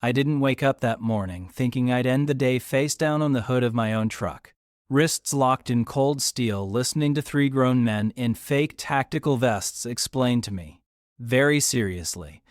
I didn't wake up that morning thinking I'd end the day face down on the hood of my own truck, wrists locked in cold steel, listening to three grown men in fake tactical vests explain to me, very seriously,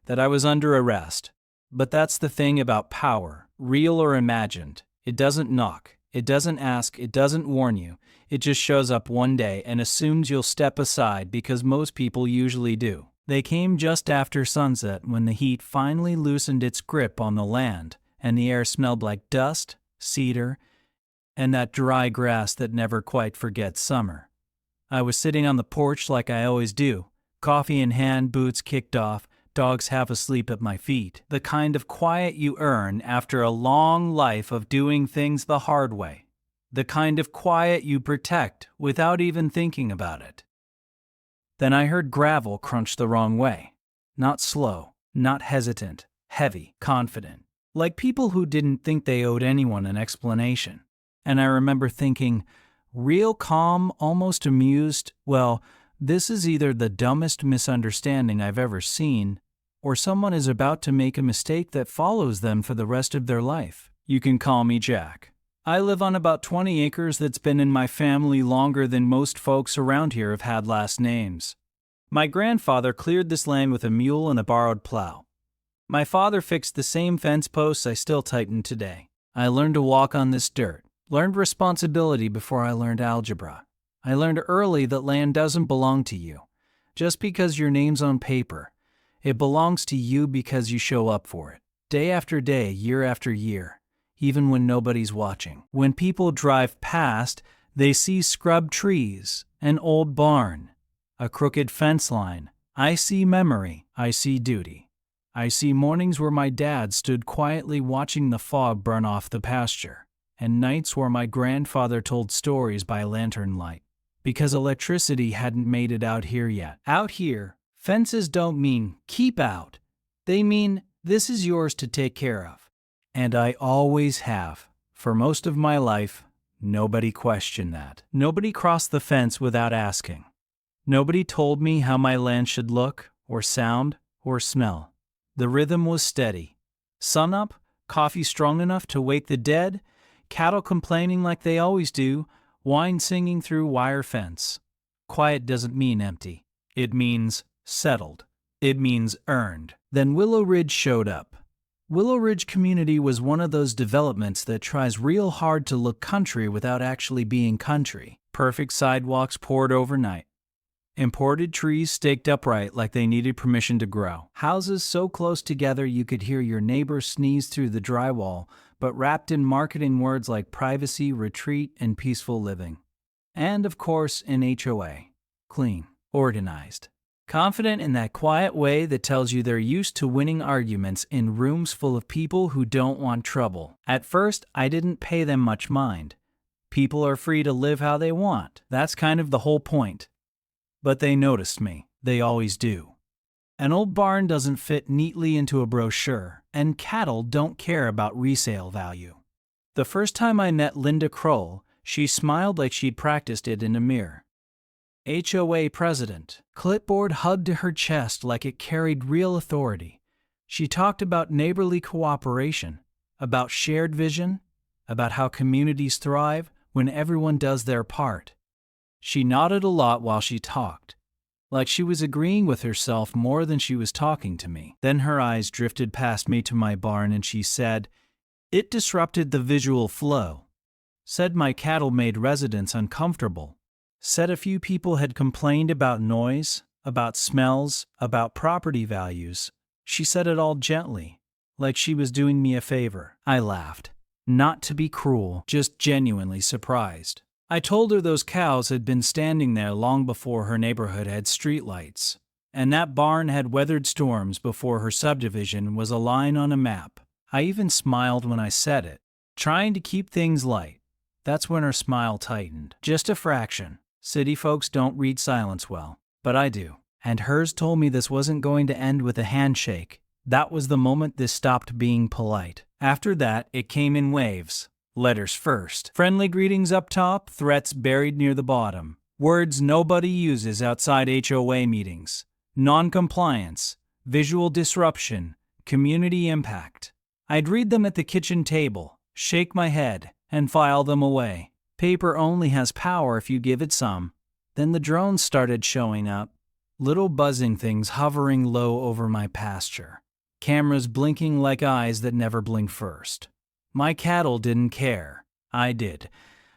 that I was under arrest. But that's the thing about power, real or imagined. It doesn't knock, it doesn't ask, it doesn't warn you. It just shows up one day and assumes you'll step aside because most people usually do. They came just after sunset when the heat finally loosened its grip on the land and the air smelled like dust, cedar, and that dry grass that never quite forgets summer. I was sitting on the porch like I always do, coffee in hand, boots kicked off, dogs half asleep at my feet. The kind of quiet you earn after a long life of doing things the hard way. The kind of quiet you protect without even thinking about it. Then I heard gravel crunch the wrong way. Not slow, not hesitant, heavy, confident. Like people who didn't think they owed anyone an explanation. And I remember thinking, real calm, almost amused, well, this is either the dumbest misunderstanding I've ever seen, or someone is about to make a mistake that follows them for the rest of their life. You can call me Jack. I live on about 20 acres that's been in my family longer than most folks around here have had last names. My grandfather cleared this land with a mule and a borrowed plow. My father fixed the same fence posts I still tighten today. I learned to walk on this dirt, learned responsibility before I learned algebra. I learned early that land doesn't belong to you, just because your name's on paper. It belongs to you because you show up for it, day after day, year after year. Even when nobody's watching. When people drive past, they see scrub trees, an old barn, a crooked fence line. I see memory, I see duty. I see mornings where my dad stood quietly watching the fog burn off the pasture, and nights where my grandfather told stories by lantern light. Because electricity hadn't made it out here yet. Out here, fences don't mean keep out. They mean this is yours to take care of. And I always have. For most of my life, nobody questioned that. Nobody crossed the fence without asking. Nobody told me how my land should look, or sound, or smell. The rhythm was steady. Sunup, coffee strong enough to wake the dead, cattle complaining like they always do, wine singing through wire fence. Quiet doesn't mean empty. It means settled. It means earned. Then Willow Ridge showed up. Willow Ridge community was one of those developments that tries real hard to look country without actually being country. Perfect sidewalks poured overnight. Imported trees staked upright like they needed permission to grow. Houses so close together you could hear your neighbor sneeze through the drywall, but wrapped in marketing words like privacy, retreat, and peaceful living. And, of course, an HOA. Clean. Organized. Confident in that quiet way that tells you they're used to winning arguments in rooms full of people who don't want trouble. At first, I didn't pay them much mind. People are free to live how they want. That's kind of the whole point. But they noticed me. They always do. An old barn doesn't fit neatly into a brochure, and cattle don't care about resale value. The first time I met Linda Kroll, she smiled like she'd practiced it in a mirror. HOA president, clipboard hugged to her chest like it carried real authority. She talked about neighborly cooperation, about shared vision, about how communities thrive when everyone does their part. She nodded a lot while she talked, like she was agreeing with herself more than she was talking to me. Then her eyes drifted past me to my barn and she said, "It disrupted the visual flow. Said my cattle made residents uncomfortable. Said a few people had complained about noise, about smells, about property values. She said it all gently, like she was doing me a favor." I laughed. Not to be cruel, just genuinely surprised. I told her those cows had been standing there long before her neighborhood had streetlights, and that barn had weathered storms before her subdivision was a line on a map. I even smiled when I said it, trying to keep things light. That's when her smile tightened. Just a fraction. City folks don't read silence well, but I do. And hers told me this wasn't going to end with a handshake. That was the moment this stopped being polite. After that, it came in waves. Letters first. Friendly greetings up top, threats buried near the bottom. Words nobody uses outside HOA meetings. Non-compliance, visual disruption, community impact. I'd read them at the kitchen table, shake my head, and file them away. Paper only has power if you give it some. Then the drones started showing up. Little buzzing things hovering low over my pasture. Cameras blinking like eyes that never blink first. My cattle didn't care. I did.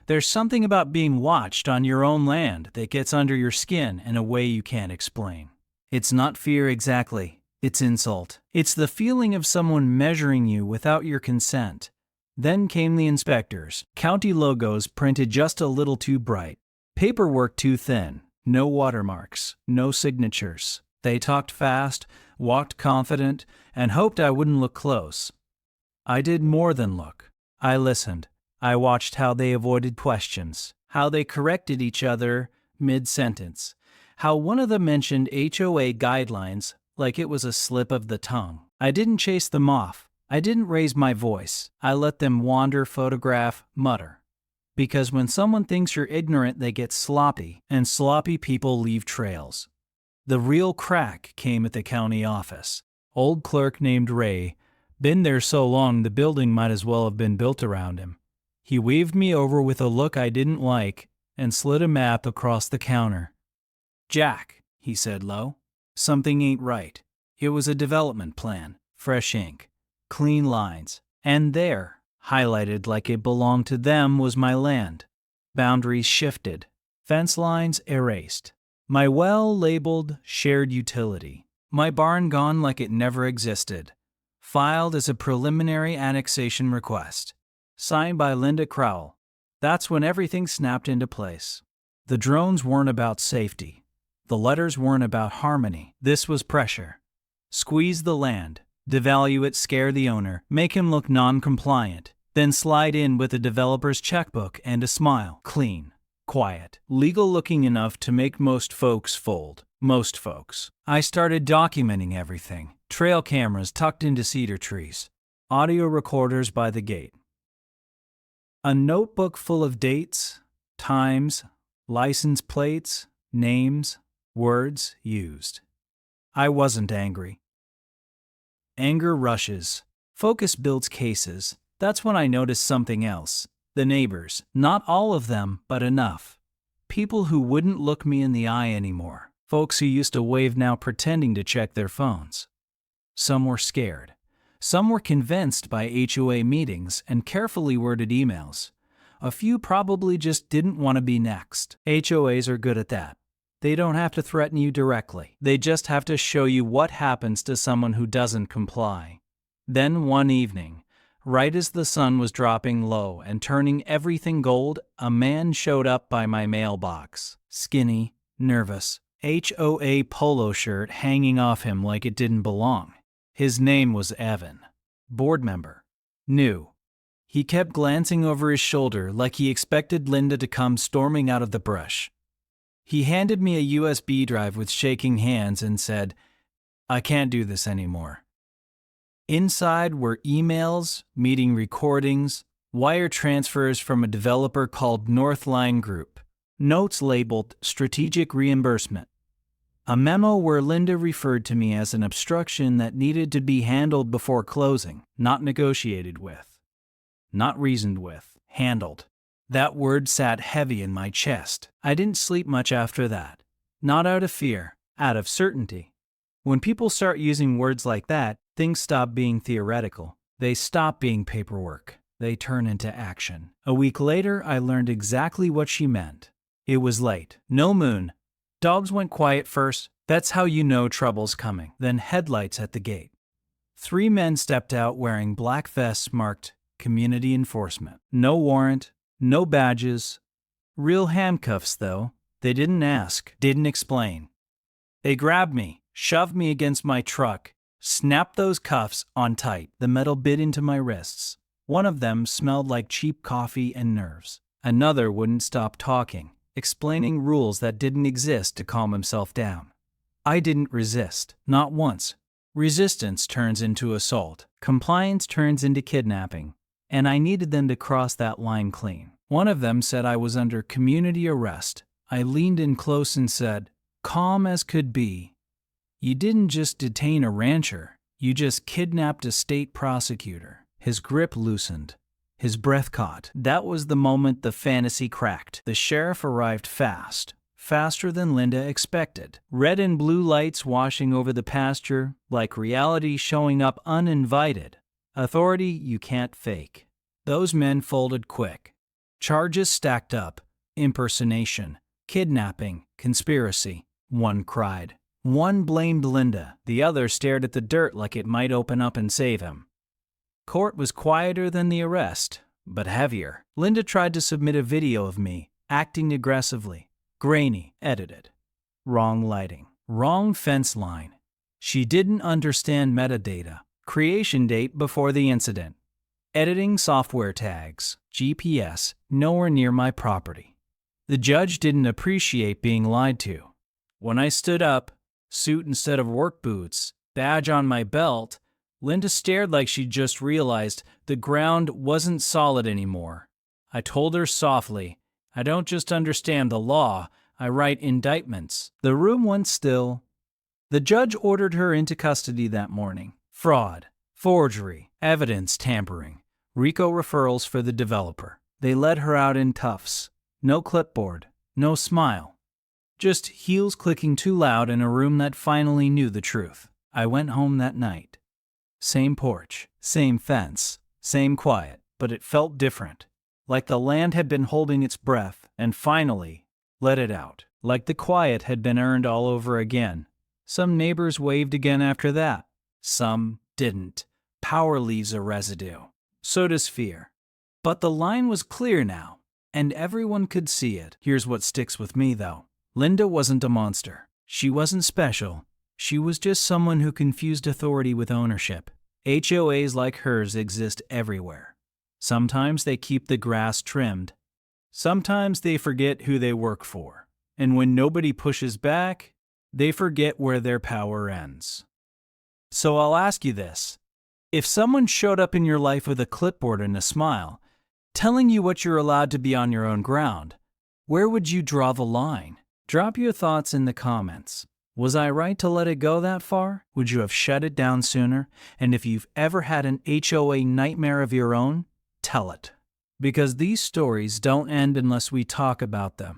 There's something about being watched on your own land that gets under your skin in a way you can't explain. It's not fear exactly. It's insult. It's the feeling of someone measuring you without your consent. Then came the inspectors. County logos printed just a little too bright. Paperwork too thin. No watermarks. No signatures. They talked fast, walked confident, and hoped I wouldn't look close. I did more than look. I listened. I watched how they avoided questions, how they corrected each other mid-sentence, how one of them mentioned HOA guidelines like it was a slip of the tongue. I didn't chase them off. I didn't raise my voice. I let them wander, photograph, mutter. Because when someone thinks you're ignorant, they get sloppy, and sloppy people leave trails. The real crack came at the county office. Old clerk named Ray. Been there so long the building might as well have been built around him. He waved me over with a look I didn't like and slid a map across the counter. "Jack," he said low, "something ain't right." It was a development plan, fresh ink, clean lines, and there, highlighted like it belonged to them, was my land. Boundaries shifted, fence lines erased. My well labeled shared utility. My barn gone like it never existed. Filed as a preliminary annexation request. Signed by Linda Crowell. That's when everything snapped into place. The drones weren't about safety. The letters weren't about harmony. This was pressure. Squeeze the land, devalue it, scare the owner, make him look non-compliant, then slide in with a developer's checkbook and a smile. Clean, quiet, legal looking enough to make most folks fold. Most folks. I started documenting everything. Trail cameras tucked into cedar trees. Audio recorders by the gate. A notebook full of dates, times, license plates, names, words used. I wasn't angry. Anger rushes. Focus builds cases. That's when I noticed something else. The neighbors. Not all of them, but enough. People who wouldn't look me in the eye anymore. Folks who used to wave now pretending to check their phones. Some were scared. Some were convinced by HOA meetings and carefully worded emails. A few probably just didn't want to be next. HOAs are good at that. They don't have to threaten you directly. They just have to show you what happens to someone who doesn't comply. Then one evening, right as the sun was dropping low and turning everything gold, a man showed up by my mailbox. Skinny, nervous, HOA polo shirt hanging off him like it didn't belong. His name was Evan. Board member. New. He kept glancing over his shoulder like he expected Linda to come storming out of the brush. He handed me a USB drive with shaking hands and said, "I can't do this anymore." Inside were emails, meeting recordings, wire transfers from a developer called Northline Group, notes labeled Strategic Reimbursement. A memo where Linda referred to me as an obstruction that needed to be handled before closing, not negotiated with. Not reasoned with, handled. That word sat heavy in my chest. I didn't sleep much after that. Not out of fear, out of certainty. When people start using words like that, things stop being theoretical. They stop being paperwork. They turn into action. A week later, I learned exactly what she meant. It was late. No moon. Dogs went quiet first. That's how you know trouble's coming. Then headlights at the gate. 3 men stepped out wearing black vests marked Community Enforcement. No warrant, no badges. Real handcuffs, though. They didn't ask, didn't explain. They grabbed me, shoved me against my truck, snapped those cuffs on tight. The metal bit into my wrists. One of them smelled like cheap coffee and nerves. Another wouldn't stop talking, explaining rules that didn't exist to calm himself down. I didn't resist, not once. Resistance turns into assault. Compliance turns into kidnapping. And I needed them to cross that line clean. One of them said I was under community arrest. I leaned in close and said, calm as could be, "You didn't just detain a rancher. You just kidnapped a state prosecutor. His grip loosened. His breath caught. That was the moment the fantasy cracked. The sheriff arrived fast. Faster than Linda expected. Red and blue lights washing over the pasture, like reality showing up uninvited. Authority you can't fake. Those men folded quick. Charges stacked up. Impersonation, kidnapping, conspiracy. One cried. One blamed Linda. The other stared at the dirt like it might open up and save him. Court was quieter than the arrest, but heavier. Linda tried to submit a video of me, acting aggressively. Grainy, edited. Wrong lighting. Wrong fence line. She didn't understand metadata. Creation date before the incident. Editing software tags. GPS, nowhere near my property. The judge didn't appreciate being lied to. When I stood up, suit instead of work boots, badge on my belt, Linda stared like she'd just realized the ground wasn't solid anymore. I told her softly, I don't just understand the law, I write indictments. The room went still. The judge ordered her into custody that morning. Fraud, forgery, evidence tampering, RICO referrals for the developer. They led her out in cuffs. No clipboard, no smile. Just heels clicking too loud in a room that finally knew the truth. I went home that night. Same porch, same fence, same quiet, but it felt different. Like the land had been holding its breath and finally let it out. Like the quiet had been earned all over again. Some neighbors waved again after that. Some didn't. Power leaves a residue. So does fear. But the line was clear now, and everyone could see it. Here's what sticks with me, though. Linda wasn't a monster. She wasn't special. She was just someone who confused authority with ownership. HOAs like hers exist everywhere. Sometimes they keep the grass trimmed. Sometimes they forget who they work for. And when nobody pushes back, they forget where their power ends. So I'll ask you this. If someone showed up in your life with a clipboard and a smile, telling you what you're allowed to be on your own ground, where would you draw the line? Drop your thoughts in the comments. Was I right to let it go that far? Would you have shut it down sooner? And if you've ever had an HOA nightmare of your own, tell it. Because these stories don't end unless we talk about them.